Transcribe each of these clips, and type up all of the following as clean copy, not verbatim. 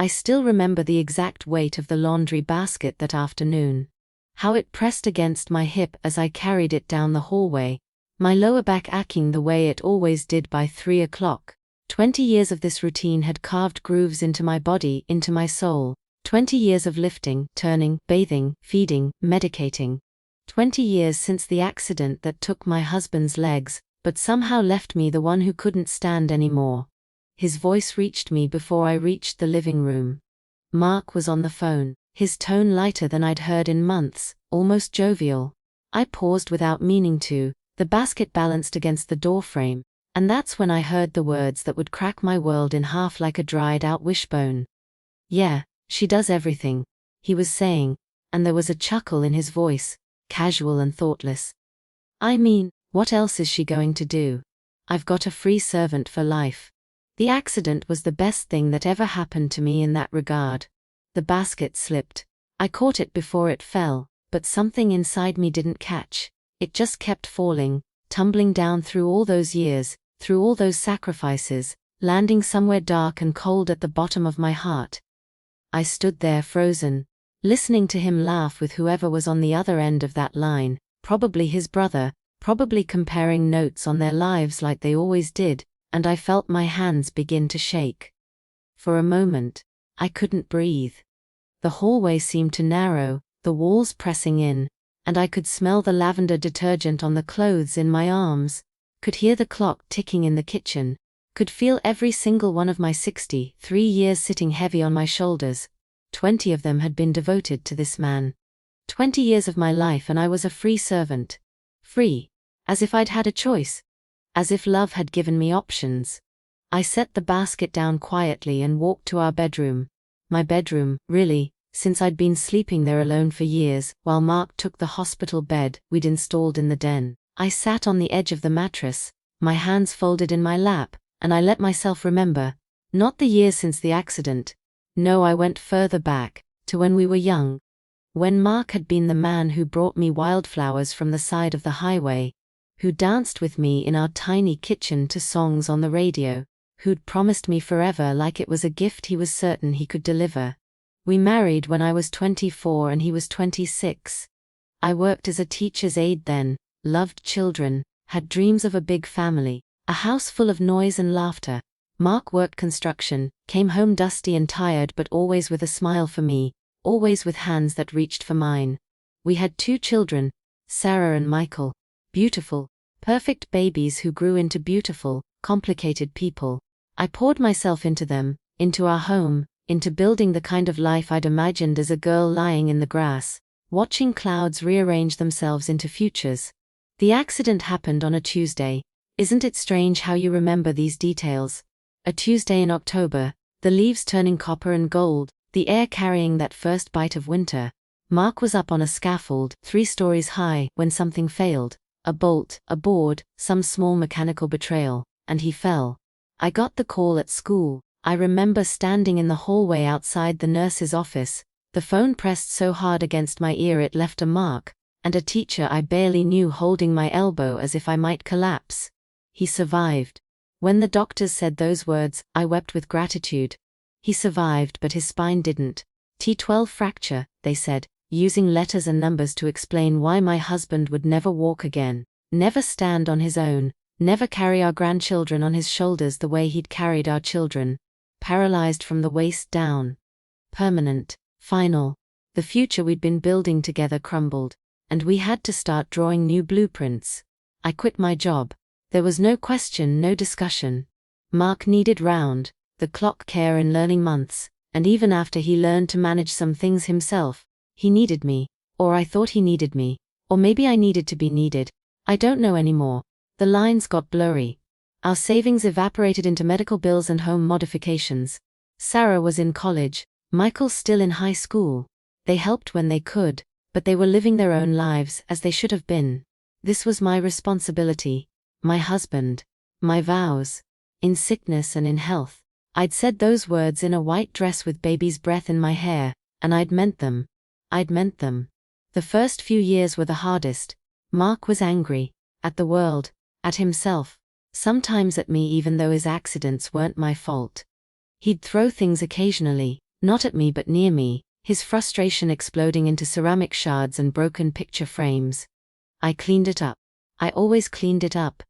I still remember the exact weight of the laundry basket that afternoon. How it pressed against my hip as I carried it down the hallway, my lower back aching the way it always did by 3 o'clock. 20 years of this routine had carved grooves into my body, into my soul. 20 years of lifting, turning, bathing, feeding, medicating. 20 years since the accident that took my husband's legs, but somehow left me the one who couldn't stand anymore. His voice reached me before I reached the living room. Mark was on the phone, his tone lighter than I'd heard in months, almost jovial. I paused without meaning to, the basket balanced against the doorframe, and that's when I heard the words that would crack my world in half like a dried-out wishbone. "Yeah, she does everything," he was saying, and there was a chuckle in his voice, casual and thoughtless. "I mean, what else is she going to do? I've got a free servant for life." The accident was the best thing that ever happened to me in that regard. The basket slipped. I caught it before it fell, but something inside me didn't catch. It just kept falling, tumbling down through all those years, through all those sacrifices, landing somewhere dark and cold at the bottom of my heart. I stood there frozen, listening to him laugh with whoever was on the other end of that line, probably his brother, probably comparing notes on their lives like they always did, and I felt my hands begin to shake. For a moment, I couldn't breathe. The hallway seemed to narrow, the walls pressing in, and I could smell the lavender detergent on the clothes in my arms, could hear the clock ticking in the kitchen, could feel every single one of my 63 years sitting heavy on my shoulders. 20 of them had been devoted to this man. 20 years of my life, and I was a free servant. Free. As if I'd had a choice. As if love had given me options. I set the basket down quietly and walked to our bedroom. My bedroom, really, since I'd been sleeping there alone for years, while Mark took the hospital bed we'd installed in the den. I sat on the edge of the mattress, my hands folded in my lap, and I let myself remember. Not the years since the accident. No, I went further back, to when we were young. When Mark had been the man who brought me wildflowers from the side of the highway, who danced with me in our tiny kitchen to songs on the radio, who'd promised me forever like it was a gift he was certain he could deliver. We married when I was 24 and he was 26. I worked as a teacher's aide then, loved children, had dreams of a big family, a house full of noise and laughter. Mark worked construction, came home dusty and tired but always with a smile for me, always with hands that reached for mine. We had 2 children, Sarah and Michael. Beautiful, perfect babies who grew into beautiful, complicated people. I poured myself into them, into our home, into building the kind of life I'd imagined as a girl lying in the grass, watching clouds rearrange themselves into futures. The accident happened on a Tuesday. Isn't it strange how you remember these details? A Tuesday in October, the leaves turning copper and gold, the air carrying that first bite of winter. Mark was up on a scaffold, 3 stories high, when something failed. A bolt, a board, some small mechanical betrayal, and he fell. I got the call at school. I remember standing in the hallway outside the nurse's office, the phone pressed so hard against my ear it left a mark, and a teacher I barely knew holding my elbow as if I might collapse. He survived. When the doctors said those words, I wept with gratitude. He survived, but his spine didn't. T12 fracture, they said, using letters and numbers to explain why my husband would never walk again, never stand on his own, never carry our grandchildren on his shoulders the way he'd carried our children. Paralyzed from the waist down. Permanent, final. The future we'd been building together crumbled, and we had to start drawing new blueprints. I quit my job. There was no question, no discussion. Mark needed round the clock care in learning months, and even after he learned to manage some things himself, he needed me, or I thought he needed me, or maybe I needed to be needed. I don't know anymore. The lines got blurry. Our savings evaporated into medical bills and home modifications. Sarah was in college, Michael still in high school. They helped when they could, but they were living their own lives as they should have been. This was my responsibility, my husband, my vows. In sickness and in health. I'd said those words in a white dress with baby's breath in my hair, and I'd meant them. I'd meant them. The first few years were the hardest. Mark was angry. At the world. At himself. Sometimes at me even though his accidents weren't my fault. He'd throw things occasionally, Not at me but near me, his frustration exploding into ceramic shards and broken picture frames. I cleaned it up. I always cleaned it up.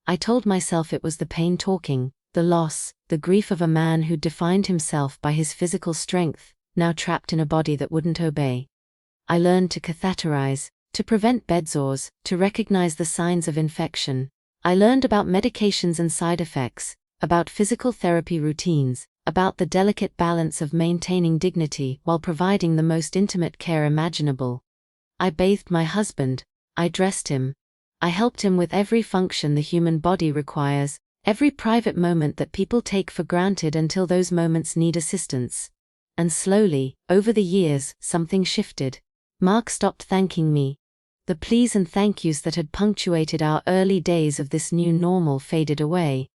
I told myself it was the pain talking, the loss, the grief of a man who'd defined himself by his physical strength, now trapped in a body that wouldn't obey. I learned to catheterize, to prevent bedsores, to recognize the signs of infection. I learned about medications and side effects, about physical therapy routines, about the delicate balance of maintaining dignity while providing the most intimate care imaginable. I bathed my husband. I dressed him. I helped him with every function the human body requires, every private moment that people take for granted until those moments need assistance. And slowly, over the years, something shifted. Mark stopped thanking me. The please and thank yous that had punctuated our early days of this new normal faded away.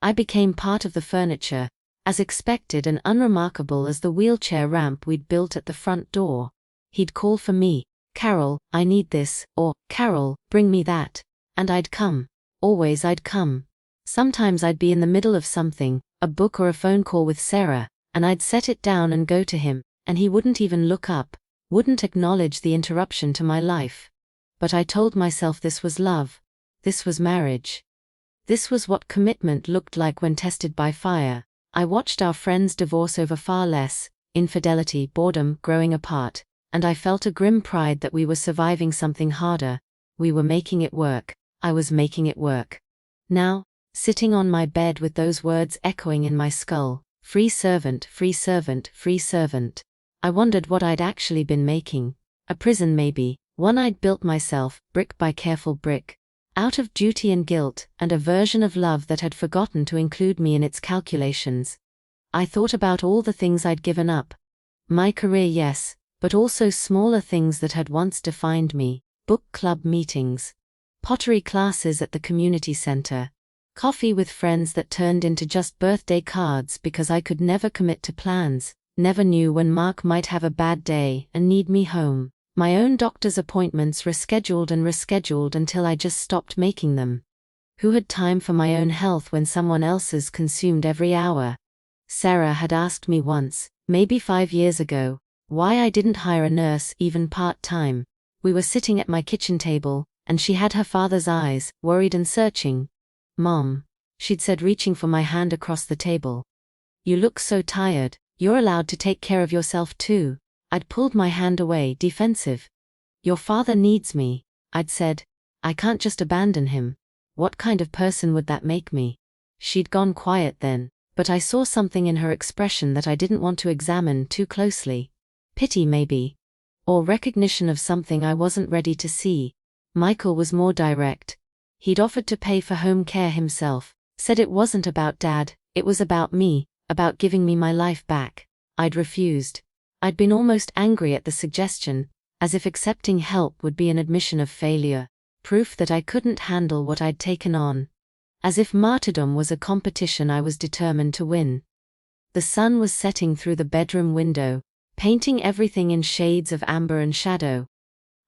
I became part of the furniture, as expected and unremarkable as the wheelchair ramp we'd built at the front door. He'd call for me, "Carol, I need this," or "Carol, bring me that." And I'd come. Always I'd come. Sometimes I'd be in the middle of something, a book or a phone call with Sarah, and I'd set it down and go to him, and he wouldn't even look up, wouldn't acknowledge the interruption to my life. But I told myself this was love. This was marriage. This was what commitment looked like when tested by fire. I watched our friends divorce over far less, infidelity, boredom, growing apart, and I felt a grim pride that we were surviving something harder. We were making it work. I was making it work. Now, sitting on my bed with those words echoing in my skull, free servant, free servant, free servant. I wondered what I'd actually been making. A prison maybe, one I'd built myself, brick by careful brick, out of duty and guilt, and a version of love that had forgotten to include me in its calculations. I thought about all the things I'd given up. My career, yes, but also smaller things that had once defined me. Book club meetings, pottery classes at the community center, coffee with friends that turned into just birthday cards because I could never commit to plans, never knew when Mark might have a bad day and need me home. My own doctor's appointments rescheduled and rescheduled until I just stopped making them. Who had time for my own health when someone else's consumed every hour? Sarah had asked me once, maybe 5 years ago, why I didn't hire a nurse even part-time. We were sitting at my kitchen table, and she had her father's eyes, worried and searching. "Mom," she'd said, reaching for my hand across the table. "You look so tired. You're allowed to take care of yourself too." I'd pulled my hand away, defensive. "Your father needs me," I'd said. "I can't just abandon him. What kind of person would that make me?" She'd gone quiet then, but I saw something in her expression that I didn't want to examine too closely. Pity maybe. Or recognition of something I wasn't ready to see. Michael was more direct. He'd offered to pay for home care himself, said it wasn't about Dad, it was about me, about giving me my life back. I'd refused. I'd been almost angry at the suggestion, as if accepting help would be an admission of failure, proof that I couldn't handle what I'd taken on. As if martyrdom was a competition I was determined to win. The sun was setting through the bedroom window, painting everything in shades of amber and shadow.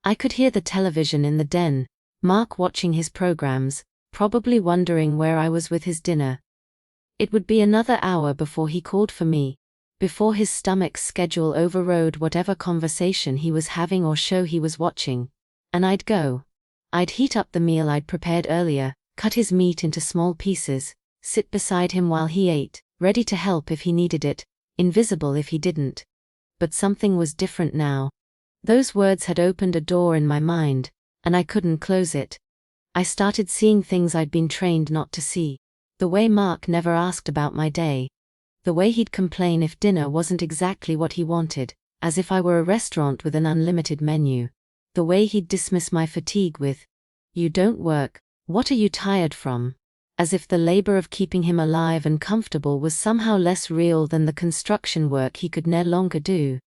I could hear the television in the den, Mark watching his programs, probably wondering where I was with his dinner. It would be another hour before he called for me, before his stomach's schedule overrode whatever conversation he was having or show he was watching. And I'd go. I'd heat up the meal I'd prepared earlier, cut his meat into small pieces, sit beside him while he ate, ready to help if he needed it, invisible if he didn't. But something was different now. Those words had opened a door in my mind, and I couldn't close it. I started seeing things I'd been trained not to see. The way Mark never asked about my day. The way he'd complain if dinner wasn't exactly what he wanted, as if I were a restaurant with an unlimited menu. The way he'd dismiss my fatigue with, "You don't work, what are you tired from?" As if the labor of keeping him alive and comfortable was somehow less real than the construction work he could no longer do.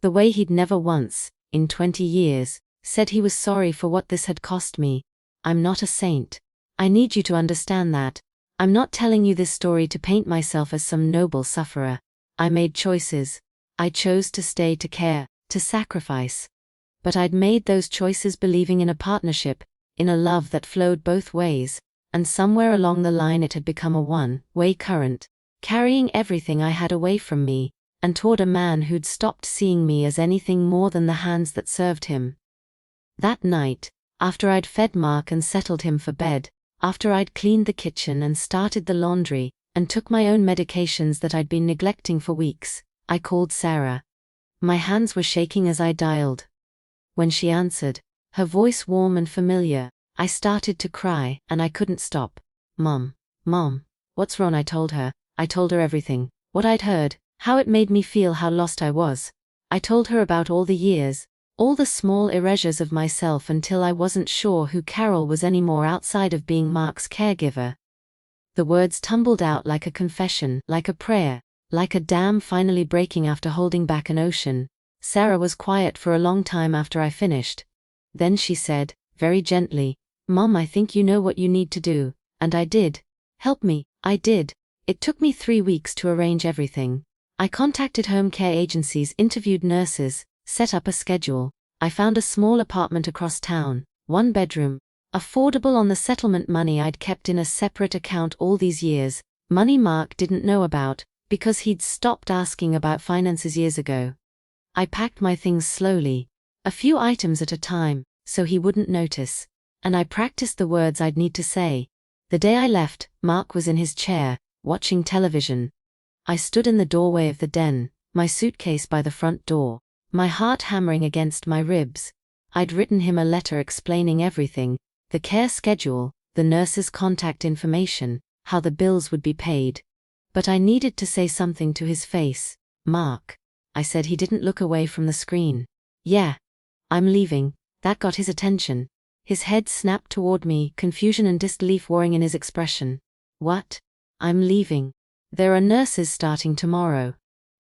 The way he'd never once, in 20 years, said he was sorry for what this had cost me. I'm not a saint. I need you to understand that. I'm not telling you this story to paint myself as some noble sufferer. I made choices. I chose to stay, to care, to sacrifice. But I'd made those choices believing in a partnership, in a love that flowed both ways, and somewhere along the line it had become a one-way current, carrying everything I had away from me, and toward a man who'd stopped seeing me as anything more than the hands that served him. That night, after I'd fed Mark and settled him for bed, after I'd cleaned the kitchen and started the laundry, and took my own medications that I'd been neglecting for weeks, I called Sarah. My hands were shaking as I dialed. When she answered, her voice warm and familiar, I started to cry, and I couldn't stop. Mom, what's wrong? I told her everything, what I'd heard, how it made me feel, how lost I was. I told her about all the years, all the small erasures of myself until I wasn't sure who Carol was anymore outside of being Mark's caregiver. The words tumbled out like a confession, like a prayer, like a dam finally breaking after holding back an ocean. Sarah was quiet for a long time after I finished. Then she said, very gently, Mom, I think you know what you need to do, and I did. Help me. I did. It took me 3 weeks to arrange everything. I contacted home care agencies, interviewed nurses, set up a schedule. I found a small apartment across town, 1 bedroom, affordable on the settlement money I'd kept in a separate account all these years, money Mark didn't know about, because he'd stopped asking about finances years ago. I packed my things slowly, a few items at a time, so he wouldn't notice, and I practiced the words I'd need to say. The day I left, Mark was in his chair, watching television. I stood in the doorway of the den, my suitcase by the front door, my heart hammering against my ribs. I'd written him a letter explaining everything, the care schedule, the nurse's contact information, how the bills would be paid. But I needed to say something to his face. Mark, I said. He didn't look away from the screen. Yeah, I'm leaving. That got his attention. His head snapped toward me, confusion and disbelief warring in his expression. What? I'm leaving. There are nurses starting tomorrow.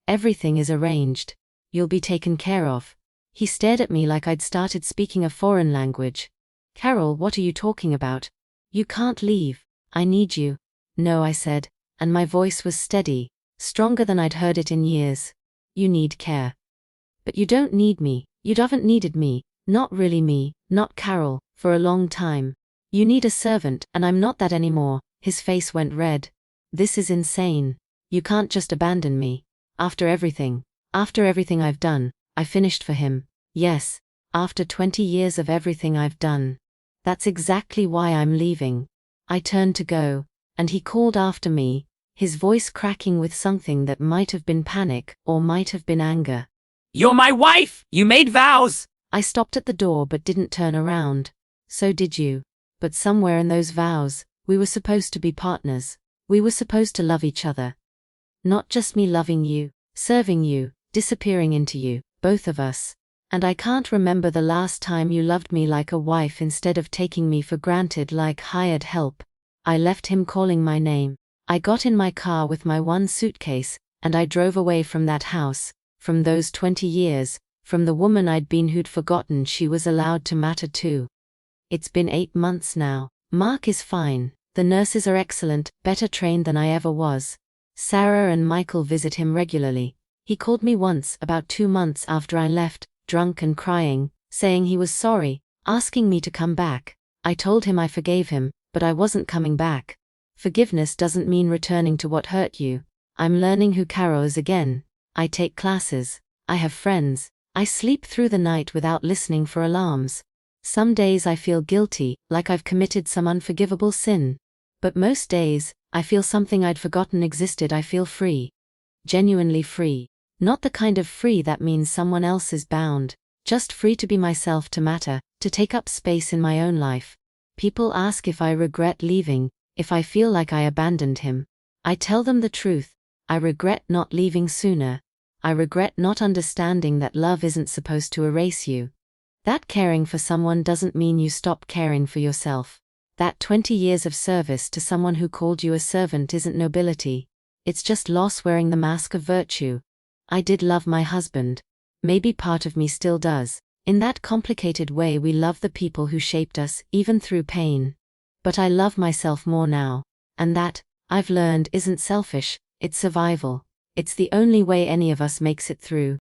Everything is arranged. You'll be taken care of. He stared at me like I'd started speaking a foreign language. Carol, what are you talking about? You can't leave. I need you. No, I said, and my voice was steady, stronger than I'd heard it in years. You need care. But you don't need me. You haven't needed me, not really me, not Carol, for a long time. You need a servant, and I'm not that anymore. His face went red. This is insane. You can't just abandon me. After everything I've done, I finished for him. Yes, after 20 years of everything I've done. That's exactly why I'm leaving. I turned to go, and he called after me, his voice cracking with something that might have been panic or might have been anger. You're my wife! You made vows! I stopped at the door but didn't turn around. So did you. But somewhere in those vows, we were supposed to be partners. We were supposed to love each other. Not just me loving you, serving you, disappearing into you, both of us. And I can't remember the last time you loved me like a wife instead of taking me for granted like hired help. I left him calling my name. I got in my car with my 1 suitcase, and I drove away from that house, from those 20 years, from the woman I'd been who'd forgotten she was allowed to matter too. It's been 8 months now. Mark is fine. The nurses are excellent, better trained than I ever was. Sarah and Michael visit him regularly. He called me once, about 2 months after I left, drunk and crying, saying he was sorry, asking me to come back. I told him I forgave him, but I wasn't coming back. Forgiveness doesn't mean returning to what hurt you. I'm learning who Carol is again. I take classes. I have friends. I sleep through the night without listening for alarms. Some days I feel guilty, like I've committed some unforgivable sin. But most days, I feel something I'd forgotten existed. I feel free. Genuinely free. Not the kind of free that means someone else is bound. Just free to be myself, to matter, to take up space in my own life. People ask if I regret leaving, if I feel like I abandoned him. I tell them the truth. I regret not leaving sooner. I regret not understanding that love isn't supposed to erase you. That caring for someone doesn't mean you stop caring for yourself. That 20 years of service to someone who called you a servant isn't nobility. It's just loss wearing the mask of virtue. I did love my husband. Maybe part of me still does. In that complicated way we love the people who shaped us, even through pain. But I love myself more now. And that, I've learned, isn't selfish, it's survival. It's the only way any of us makes it through.